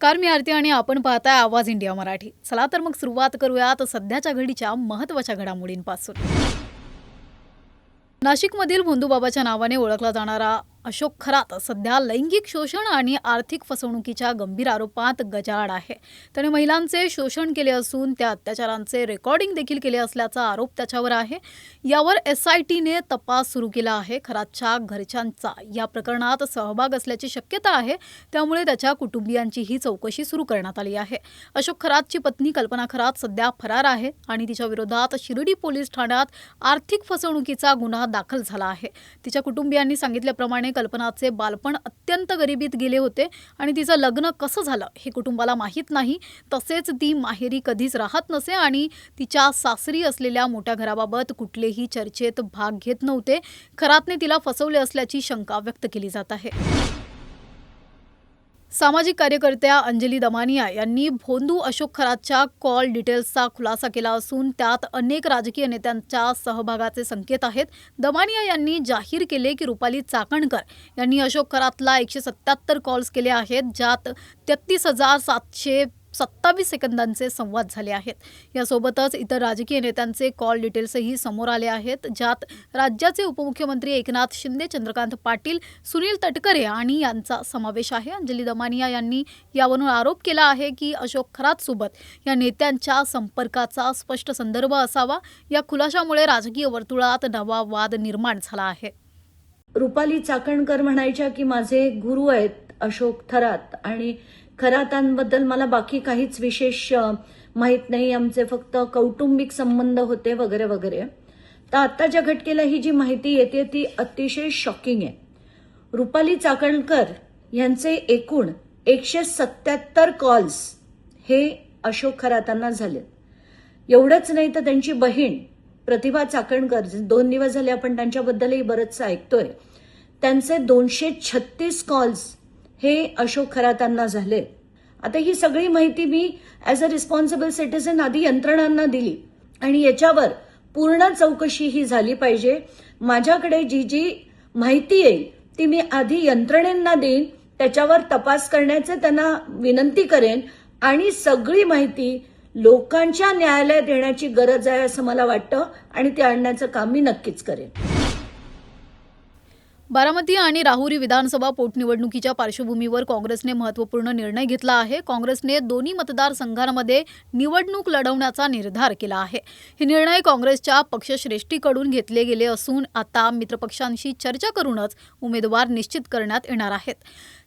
नमस्कार, मी आरती आणि आपण पाहताय आवाज इंडिया मराठी. चला तर मग सुरुवात करूयात सध्याच्या घडीच्या महत्त्वाच्या घडामोडींपासून. नाशिकमधील भोंदूबाबाच्या नावाने ओळखला जाणारा अशोक खरात सध्या लैंगिक शोषण आणि आर्थिक फसवणुकीच्या गंभीर आरोपात गजाआड आहे. त्याने महिलांचे शोषण केले असून त्या अत्याचारांचे रेकॉर्डिंग देखील केले असल्याचा आरोप त्याच्यावर आहे. यावर SITने तपास सुरू केला आहे. खरातच्या घरच्यांचा या प्रकरणात सहभाग असल्याची शक्यता आहे, त्यामुळे त्याच्या कुटुंबियांचीही चौकशी सुरू करण्यात आली आहे. अशोक खरातची पत्नी कल्पना खरात सध्या फरार आहे आणि तिच्या विरोधात शिर्डी पोलीस ठाण्यात आर्थिक फसवणुकीचा गुन्हा दाखल झाला आहे. तिच्या कुटुंबियांनी सांगितल्याप्रमाणे कल्पनाचे बालपण अत्यंत गरिबीत गेले होते आणि तिचं लग्न कसं झालं हे कुटुंबाला माहीत नाही. तसेच ती माहेरी कधीच राहत नसे आणि तिच्या सासरी असलेल्या मोठ्या घराबाबत कुठलेही चर्चेत भाग घेत नव्हते. खरातने तिला फसवले असल्याची शंका व्यक्त केली जात आहे. सामाजिक कार्यकर्त्या अंजली दमानिया यांनी भोंदू अशोक खरातच्या कॉल डिटेल्सचा खुलासा केला असून त्यात अनेक राजकीय नेत्यांच्या सहभागाचे संकेत आहेत. दमानिया यांनी जाहीर केले की रुपाली चाकणकर यांनी अशोक खरातला 177 कॉल्स केले आहेत, ज्यात 33,727 सेकंदांचे संवाद झाले आहेत. यासोबतच इतर राजकीय नेत्यांचे कॉल डिटेल्सही समोर आले आहेत, ज्यात राज्याचे उपमुख्यमंत्री एकनाथ शिंदे, चंद्रकांत पाटील, सुनील तटकरे आणि यांचा समावेश आहे. अंजली दमानिया यांनी यावरून आरोप केला आहे की अशोक खरातसोबत या नेत्यांच्या संपर्काचा स्पष्ट संदर्भ असावा. या खुलाशामुळे राजकीय वर्तुळात नवा वाद निर्माण झाला आहे. रुपाली चाकणकर म्हणायच्या की माझे गुरु आहेत अशोक खरात आणि खरातांबद्दल मला बाकी काहीच विशेष माहीत नाही, आमचे फक्त कौटुंबिक संबंध होते वगैरे वगैरे. तर आत्ताच्या घटकेला ही जी माहिती येते ती अतिशय शॉकिंग आहे. रुपाली चाकणकर यांचे एकूण 177 कॉल्स हे अशोक खरातांना झाले. एवढंच नाही तर त्यांची बहीण प्रतिभा चाकणकर, 2 दिवस झाले आपण त्यांच्याबद्दलही बरंचसं ऐकतोय, त्यांचे 236 कॉल्स हे अशोक खरातांना झाले. आता ही सगळी माहिती मी ॲज अ रिस्पॉन्सिबल सिटिझन आधी यंत्रणांना दिली आणि याच्यावर पूर्ण चौकशी ही झाली पाहिजे. माझ्याकडे जी जी माहिती येईल ती मी आधी यंत्रणेंना देईन, त्याच्यावर तपास करण्याचे त्यांना विनंती करेन आणि सगळी माहिती लोकांच्या न्यायालयात येण्याची गरज आहे असं मला वाटतं आणि ते आणण्याचं काम मी नक्कीच करेन. बारामती आणि राहुरी विधानसभा पोटनिवडणुकीच्या पार्श्वभूमीवर काँग्रेसने महत्त्वपूर्ण निर्णय घेतला आहे. काँग्रेसने दोन्ही मतदारसंघांमध्ये निवडणूक लढवण्याचा निर्धार केला आहे. हे निर्णय काँग्रेसच्या पक्षश्रेष्ठीकडून घेतले गेले असून आता मित्रपक्षांशी चर्चा करूनच उमेदवार निश्चित करण्यात येणार आहेत.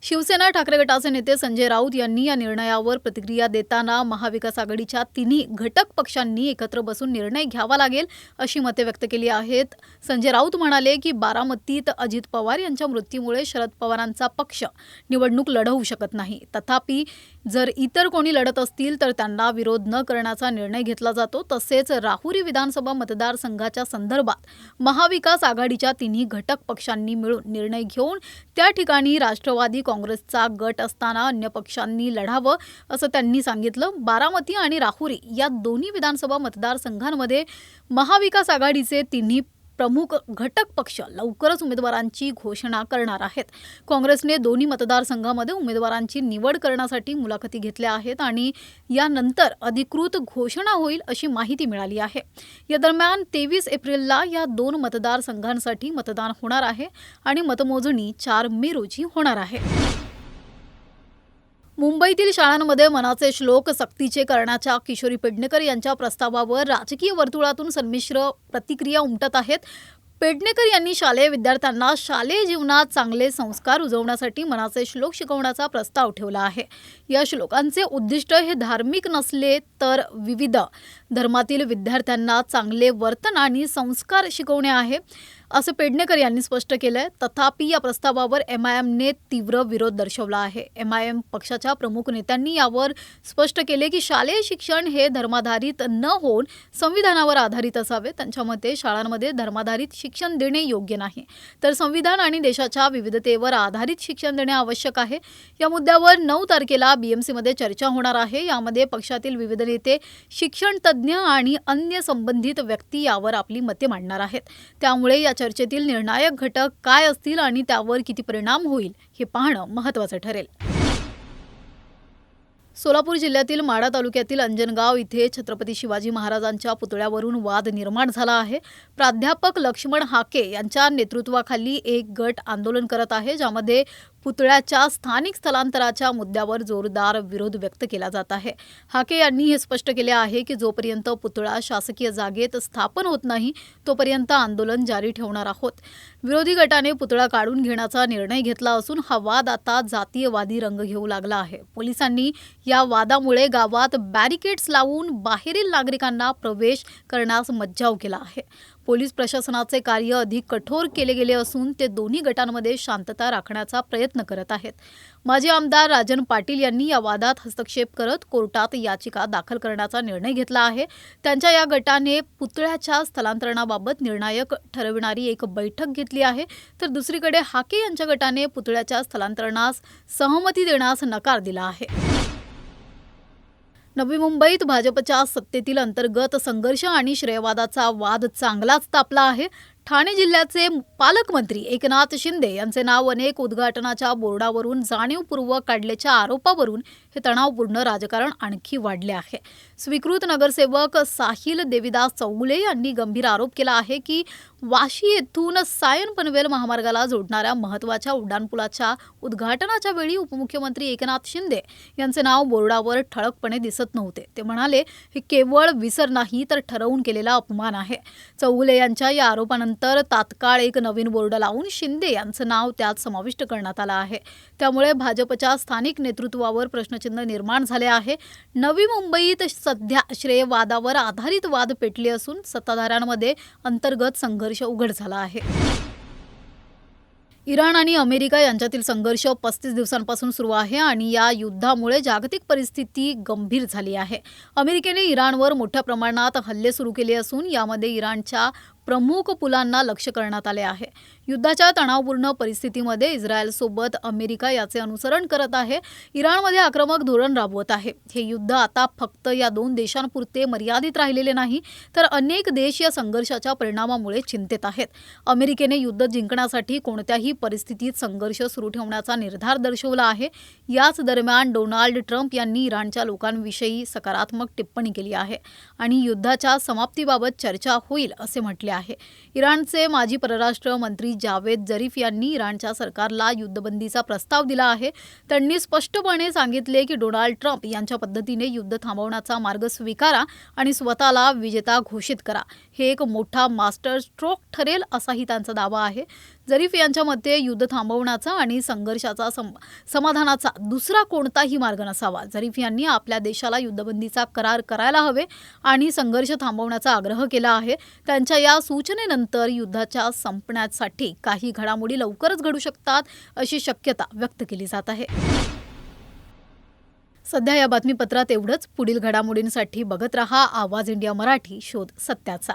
शिवसेना ठाकरे गटाचे नेते संजय राऊत यांनी या निर्णयावर प्रतिक्रिया देताना महाविकास आघाडीच्या तिन्ही घटक पक्षांनी एकत्र बसून निर्णय घ्यावा लागेल अशी मते व्यक्त केली आहेत. संजय राऊत म्हणाले की बारामतीत अजित पवार यांच्या मृत्यूमुळे शरद पवारांचा पक्ष निवडणूक लढवू शकत नाही. तथापि जर इतर कोणी लढत असतील तर त्यांना विरोध न करण्याचा निर्णय घेतला जातो. तसेच राहुरी विधानसभा मतदारसंघाच्या संदर्भात महाविकास आघाडीच्या तिन्ही घटक पक्षांनी मिळून निर्णय घेऊन त्या ठिकाणी राष्ट्रवादी काँग्रेसचा गट असताना अन्य पक्षांनी लढावं असं त्यांनी सांगितलं. बारामती आणि राहुरी या दोन्ही विधानसभा मतदारसंघांमध्ये महाविकास आघाडीचे तिन्ही प्रमुख घटक पक्ष लवकरच उमेदवारांची घोषणा करणार आहेत. काँग्रेसने दोन्ही मतदारसंघामध्ये उमेदवारांची निवड करण्यासाठी मुलाखती घेतल्या आहेत आणि यानंतर अधिकृत घोषणा होईल अशी माहिती मिळाली आहे. या दरम्यान 23 एप्रिलला या 2 मतदारसंघांसाठी मतदान होणार आहे आणि मतमोजणी 4 मे रोजी होणार आहे. मुंबईतील शाळांमध्ये मनाचे श्लोक सक्तीचे करण्याच्या किशोरी पेडणेकर यांच्या प्रस्तावावर राजकीय वर्तुळातून संमिश्र प्रतिक्रिया उमटत आहेत. पेडणेकर यांनी शालेय विद्यार्थ्यांना शालेय जीवनात चांगले संस्कार रुजवण्यासाठी मनाचे श्लोक शिकवण्याचा प्रस्ताव ठेवला आहे. या श्लोकांचे उद्दिष्ट हे धार्मिक नसले तर विविध धर्मातील विद्यार्थ्यांना चांगले वर्तन आणि संस्कार शिकवणे आहे असं पेडणेकर यांनी स्पष्ट केलंय. तथापि या प्रस्तावावर MIMने तीव्र विरोध दर्शवला आहे. MIM पक्षाच्या प्रमुख नेत्यांनी यावर स्पष्ट केले की शालेय शिक्षण हे धर्माधारित न होऊन संविधानावर आधारित असावे. त्यांच्या मते शाळांमध्ये धर्माधारित शिक्षण देणे योग्य नाही, तर संविधान आणि देशाच्या विविधतेवर आधारित शिक्षण देणे आवश्यक आहे. या मुद्द्यावर 9 तारखेला BMCमध्ये चर्चा होणार आहे. यामध्ये पक्षातील विविध नेते, शिक्षण तज्ज्ञ आणि अन्य संबंधित व्यक्ती यावर आपली मते मांडणार आहेत. त्यामुळे या चर्चेतील निर्णायक घटक काय असतील आणि त्यावर किती परिणाम होईल हे पाहणं महत्त्वाचं ठरेल. सोलापूर जिल्ह्यातील माढा तालुक्यातील अंजनगाव इथे छत्रपती शिवाजी महाराजांच्या पुतळ्यावरून वाद निर्माण झाला आहे. प्राध्यापक लक्ष्मण हाके यांच्या नेतृत्वाखाली एक गट आंदोलन करत आहे, ज्यामध्ये पुतळ्याच्या स्थानिक स्थलांतराच्या मुद्द्यावर जोरदार विरोध व्यक्त केला जात आहे. हाके यांनी हे स्पष्ट केले आहे की जोपर्यंत पुतळा शासकीय जागेत स्थापन होत नाही तोपर्यंत आंदोलन जारी ठेवणार आहोत. विरोधी गटाने पुतळा काढून घेण्याचा निर्णय घेतला असून हा वाद आता जातीयवादी रंग घेऊ लागला आहे. पोलिसांनी या वादामुळे गावात बॅरिकेड्स लावून बाहेरील नागरिकांना प्रवेश करण्यास मज्जाव केला आहे. पोलीस प्रशासनाचे कार्य अधिक कठोर केले गेले असून ते दोन्ही गटांमध्ये शांतता राखण्याचा प्रयत्न करत आहेत. माजी आमदार राजन पाटील यांनी या वादात हस्तक्षेप करत कोर्टात याचिका दाखल करण्याचा निर्णय घेतला आहे. त्यांच्या या गटाने पुतळ्याच्या स्थलांतरणाबाबत निर्णायक ठरविणारी एक बैठक घेतली आहे, तर दुसरीकडे हाके यांच्या गटाने पुतळ्याच्या स्थलांतरणास सहमती देण्यास नकार दिला आहे. नवी मुंबईत भाजपच्या सत्तेतील अंतर्गत संघर्ष आणि श्रेयवादाचा वाद चांगलाच तापला आहे. ठाणे जिल्ह्याचे पालकमंत्री एकनाथ शिंदे यांचे नाव अनेक उद्घाटनाच्या बोर्डावरून जाणीवपूर्वक काढल्याच्या आरोपावरून हे तणावपूर्ण राजकारण आणखी वाढले आहे. स्वीकृत नगरसेवक साहिल देविदास चौगुले यांनी गंभीर आरोप केला आहे की वाशी येथून सायन पनवेल महामार्गाला जोडणाऱ्या महत्त्वाच्या उड्डाणपुलाच्या उद्घाटनाच्या वेळी उपमुख्यमंत्री एकनाथ शिंदे यांचे नाव बोर्डावर ठळकपणे दिसत नव्हते. ते म्हणाले, हे केवळ विसर नाही तर ठरवून केलेला अपमान आहे. चौगुले यांच्या या आरोपानंतर तात्काळ एक नवीन बोर्ड लावून शिंदे यांचं नाव त्यात समाविष्ट करण्यात आलं आहे. त्यामुळे भाजपच्या स्थानिक नेतृत्वावर प्रश्नचिन्ह निर्माण झाले आहे. नवी मुंबईत सध्या श्रेयवादावर आधारित वाद पेटले असून सत्ताधाऱ्यांमध्ये अंतर्गत संघर्ष उघड झाला आहे. इराण आणि अमेरिका यांच्यातील संघर्ष 35 दिवसांपासून सुरू आहे आणि या युद्धामुळे जागतिक परिस्थिती गंभीर झाली आहे. अमेरिकेने इराणवर मोठ्या प्रमाणात हल्ले सुरू केले असून यामध्ये इराणच्या प्रमुख पुलांना लक्ष्य करण्यात आले आहे. युद्धाच्या तणावपूर्ण परिस्थितीमध्ये इस्रायलसोबत अमेरिका याचे अनुसरण करत आहे. इराणमध्ये आक्रमक धोरण राबवत आहे. हे युद्ध आता फक्त या दोन देशांपुरते मर्यादित राहिलेले नाही, तर अनेक देश या संघर्षाच्या परिणामामुळे चिंतेत आहेत. अमेरिकेने युद्ध जिंकण्यासाठी कोणत्याही परिस्थितीत संघर्ष सुरू ठेवण्याचा निर्धार दर्शवला आहे. याच दरम्यान डोनाल्ड ट्रम्प यांनी इराणच्या लोकांविषयी सकारात्मक टिप्पणी केली आहे आणि युद्धाच्या समाप्तीबाबत चर्चा होईल असे म्हटले आहे. इराणचे माजी परराष्ट्र मंत्री जावेद झरीफ यांनी इराणच्या सरकारला युद्धबंदीचा प्रस्ताव दिला आहे. त्यांनी स्पष्टपणे सांगितले की डोनाल्ड ट्रम्प यांच्या पद्धतीने युद्ध थांबवण्याचा मार्ग स्वीकारा आणि स्वतःला विजेता घोषित करा. हे एक मोठा मास्टर स्ट्रोक ठरेल असाही त्यांचा दावा आहे. झरीफ यांच्या मते युद्ध थांबवण्याचा आणि संघर्षाचा समाधानाचा दुसरा कोणताही मार्ग नसावा. झरीफ यांनी आपल्या देशाला युद्धबंदीचा करार करायला हवे आणि संघर्ष थांबवण्याचा आग्रह केला आहे. त्यांच्या या सूचनेनंतर युद्धाच्या संपण्यासाठी काही घडामोडी लवकरच घडू शकतात अशी शक्यता व्यक्त केली जात आहे. सध्या या बातमीपत्रात एवढंच. पुढील घडामोडींसाठी बघत रहा आवाज इंडिया मराठी, शोध सत्याचा.